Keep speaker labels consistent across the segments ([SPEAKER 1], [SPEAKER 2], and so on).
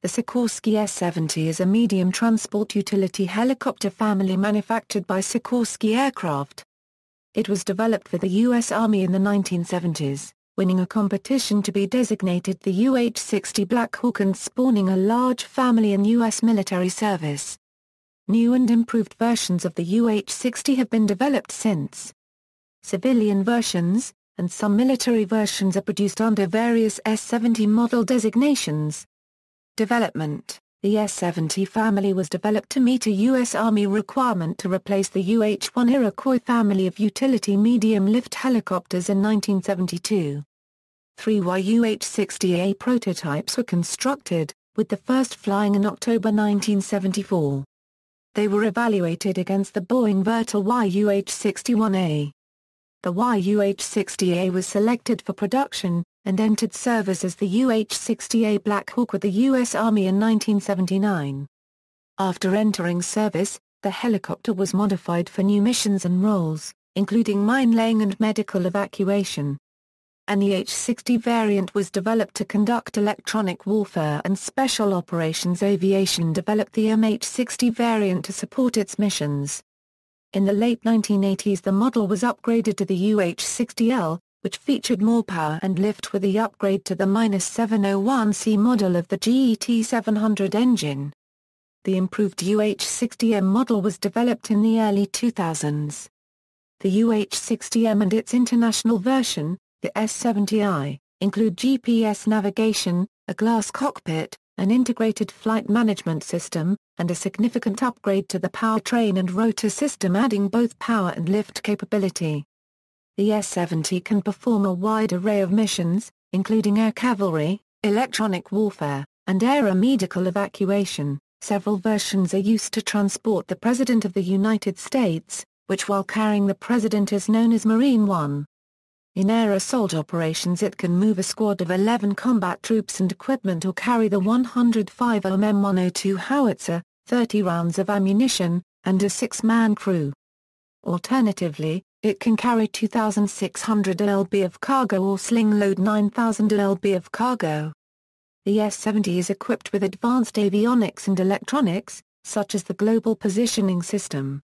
[SPEAKER 1] The Sikorsky S-70 is a medium transport utility helicopter family manufactured by Sikorsky Aircraft. It was developed for the U.S. Army in the 1970s, winning a competition to be designated the UH-60 Black Hawk and spawning a large family in U.S. military service. New and improved versions of the UH-60 have been developed since. Civilian versions, and some military versions are produced under various S-70 model designations. Development: the S-70 family was developed to meet a U.S. Army requirement to replace the UH-1 Iroquois family of utility medium-lift helicopters in 1972. 3 UH-60A prototypes were constructed, with the first flying in October 1974. They were evaluated against the Boeing Vertol UH-61A. The UH-60A was selected for production, and entered service as the UH-60A Black Hawk with the U.S. Army in 1979. After entering service, the helicopter was modified for new missions and roles, including mine-laying and medical evacuation. An EH-60 variant was developed to conduct electronic warfare, and Special Operations Aviation developed the MH-60 variant to support its missions. In the late 1980s the model was upgraded to the UH-60L, which featured more power and lift with the upgrade to the -701C model of the GET700 engine. The improved UH-60M model was developed in the early 2000s. The UH-60M and its international version, the S-70I, include GPS navigation, a glass cockpit, an integrated flight management system, and a significant upgrade to the powertrain and rotor system adding both power and lift capability. The S-70 can perform a wide array of missions, including air cavalry, electronic warfare, and aeromedical evacuation. Several versions are used to transport the President of the United States, which while carrying the President is known as Marine One. In air assault operations it can move a squad of 11 combat troops and equipment or carry the 105 M102 howitzer, 30 rounds of ammunition, and a 6-man crew. Alternatively, it can carry 2,600 lb of cargo or sling load 9,000 lb of cargo. The S-70 is equipped with advanced avionics and electronics, such as the Global Positioning System.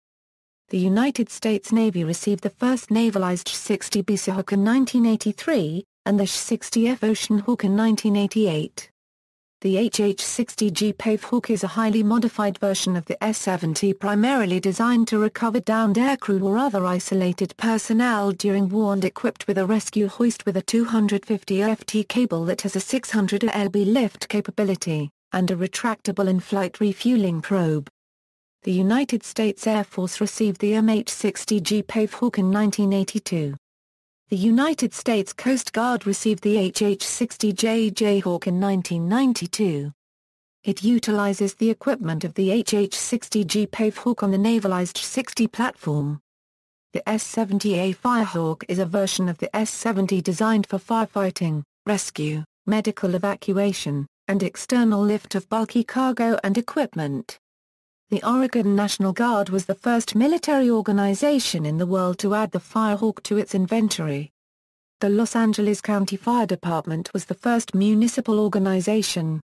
[SPEAKER 1] The United States Navy received the first navalized Sh-60B Seahawk in 1983, and the Sh-60F Ocean Hawk in 1988. The HH-60G Pave Hawk is a highly modified version of the S-70 primarily designed to recover downed aircrew or other isolated personnel during war and equipped with a rescue hoist with a 250 FT cable that has a 600 lb lift capability, and a retractable in-flight refueling probe. The United States Air Force received the MH-60G Pave Hawk in 1982. The United States Coast Guard received the HH-60J Jayhawk in 1992. It utilizes the equipment of the HH-60G Pave Hawk on the navalized Sh-60 platform. The S-70A Firehawk is a version of the S-70 designed for firefighting, rescue, medical evacuation, and external lift of bulky cargo and equipment. The Oregon National Guard was the first military organization in the world to add the Firehawk to its inventory. The Los Angeles County Fire Department was the first municipal organization.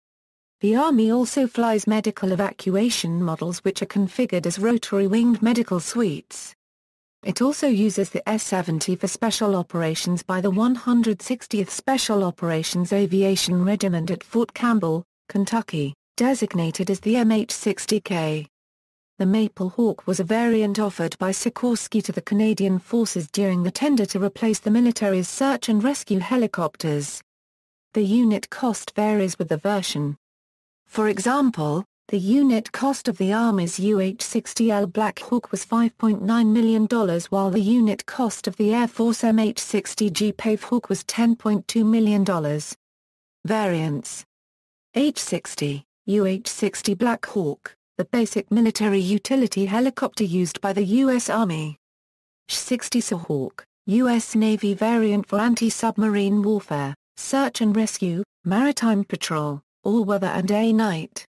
[SPEAKER 1] The Army also flies medical evacuation models which are configured as rotary-winged medical suites. It also uses the S-70 for special operations by the 160th Special Operations Aviation Regiment at Fort Campbell, Kentucky, designated as the MH-60K. The Maple Hawk was a variant offered by Sikorsky to the Canadian Forces during the tender to replace the military's search and rescue helicopters. The unit cost varies with the version. For example, the unit cost of the Army's UH-60L Black Hawk was $5.9 million while the unit cost of the Air Force MH-60G Pave Hawk was $10.2 million. Variants: H-60, UH-60 Black Hawk, the basic military utility helicopter used by the U.S. Army. Sh-60 Seahawk, U.S. Navy variant for anti-submarine warfare, search and rescue, maritime patrol, all-weather and day-night.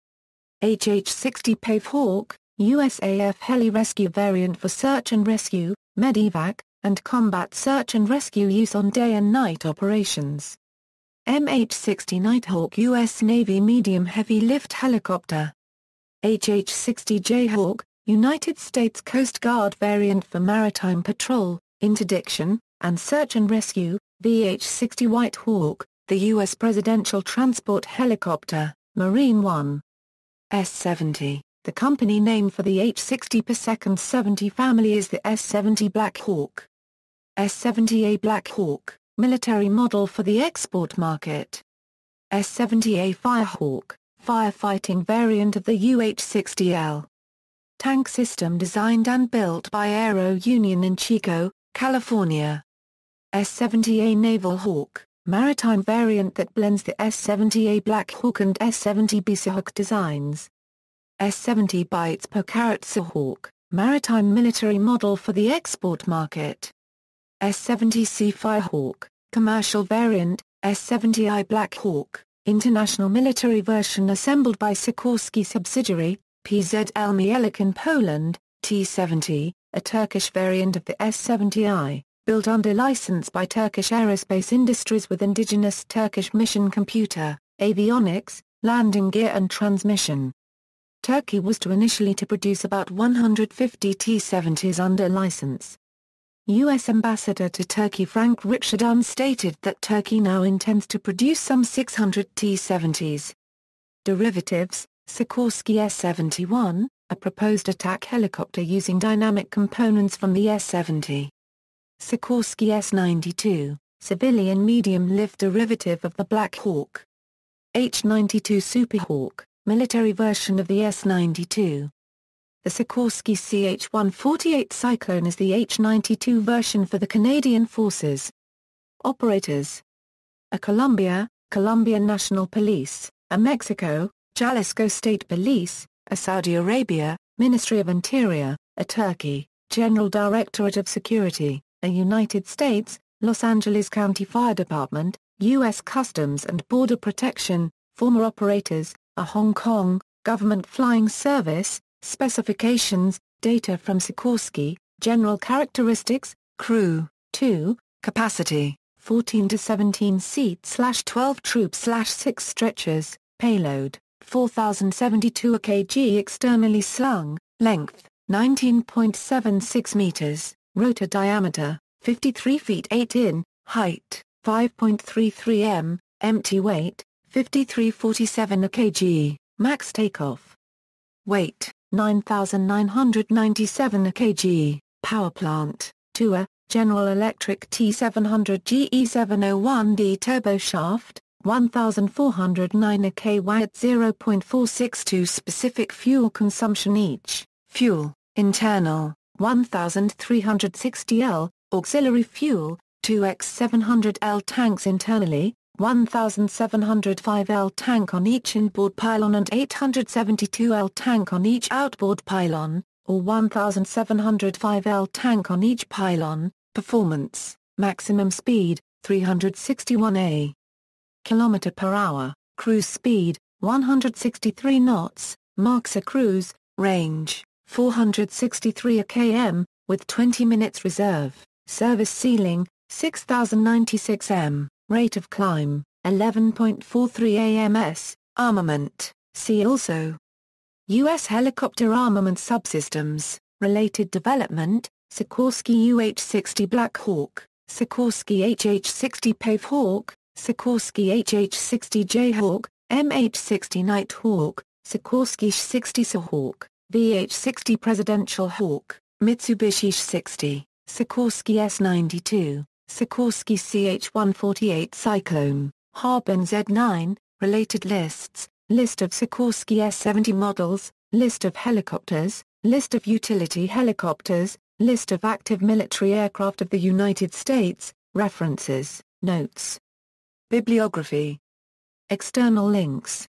[SPEAKER 1] HH-60 Pave Hawk, USAF heli rescue variant for search and rescue, medevac, and combat search and rescue use on day and night operations. MH-60 Nighthawk U.S. Navy medium heavy lift helicopter. HH-60 Jayhawk, United States Coast Guard variant for maritime patrol, interdiction, and search and rescue. VH-60 White Hawk, the U.S. presidential transport helicopter, Marine One. S-70, the company name for the H-60 per second 70 family is the S-70 Black Hawk. S-70A Black Hawk, military model for the export market. S-70A Firehawk, firefighting variant of the UH-60L. Tank system designed and built by Aero Union in Chico, California. S-70A Naval Hawk, maritime variant that blends the S-70A Black Hawk and S-70B Seahawk designs. S-70 bytes per carat Seahawk, maritime military model for the export market. S-70C Firehawk, commercial variant, S-70I Black Hawk, international military version assembled by Sikorsky subsidiary, PZL Mielec in Poland. T-70, a Turkish variant of the S-70I, built under license by Turkish Aerospace Industries with indigenous Turkish mission computer, avionics, landing gear and transmission. Turkey was initially to produce about 150 T-70s under license. U.S. Ambassador to Turkey Frank Richardson stated that Turkey now intends to produce some 600 T-70s. Derivatives, Sikorsky S-71, a proposed attack helicopter using dynamic components from the S-70. Sikorsky S-92, civilian medium-lift derivative of the Black Hawk. H-92 Superhawk, military version of the S-92. The Sikorsky CH-148 Cyclone is the H-92 version for the Canadian Forces. Operators: a Colombia, Colombian National Police; a Mexico, Jalisco State Police; a Saudi Arabia, Ministry of Interior; a Turkey, General Directorate of Security; a United States, Los Angeles County Fire Department, U.S. Customs and Border Protection. Former operators: a Hong Kong, Government Flying Service. Specifications, data from Sikorsky, general characteristics, crew, 2, capacity, 14 to 17 seats/12 troops/6 stretchers, payload, 4,072 kg externally slung, length, 19.76 meters, rotor diameter, 53 feet 8 in, height, 5.33 m, empty weight, 5347 kg, max takeoff weight, 9,997 kg, power plant, TUA, General Electric T700 GE701D turboshaft, 1,409 kW at 0.462 specific fuel consumption each, fuel, internal, 1,360 L, auxiliary fuel, 2x700 L tanks internally, 1,705 L tank on each inboard pylon and 872 L tank on each outboard pylon, or 1,705 L tank on each pylon. Performance, maximum speed, 361 km/h, cruise speed, 163 knots, marks a cruise, range, 463 km, with 20 minutes reserve, service ceiling, 6,096 m. Rate of climb, 11.43 ams, armament, see also. U.S. helicopter armament subsystems, related development, Sikorsky UH-60 Black Hawk, Sikorsky HH-60 Pave Hawk, Sikorsky HH-60 Jayhawk, MH-60 Nighthawk, Sikorsky S-60 Seahawk, VH-60 Presidential Hawk, Mitsubishi S-60, Sikorsky S-92. Sikorsky CH-148 Cyclone, Harbin Z9, related lists, list of Sikorsky S-70 models, list of helicopters, list of utility helicopters, list of active military aircraft of the United States, references, notes. Bibliography. External links.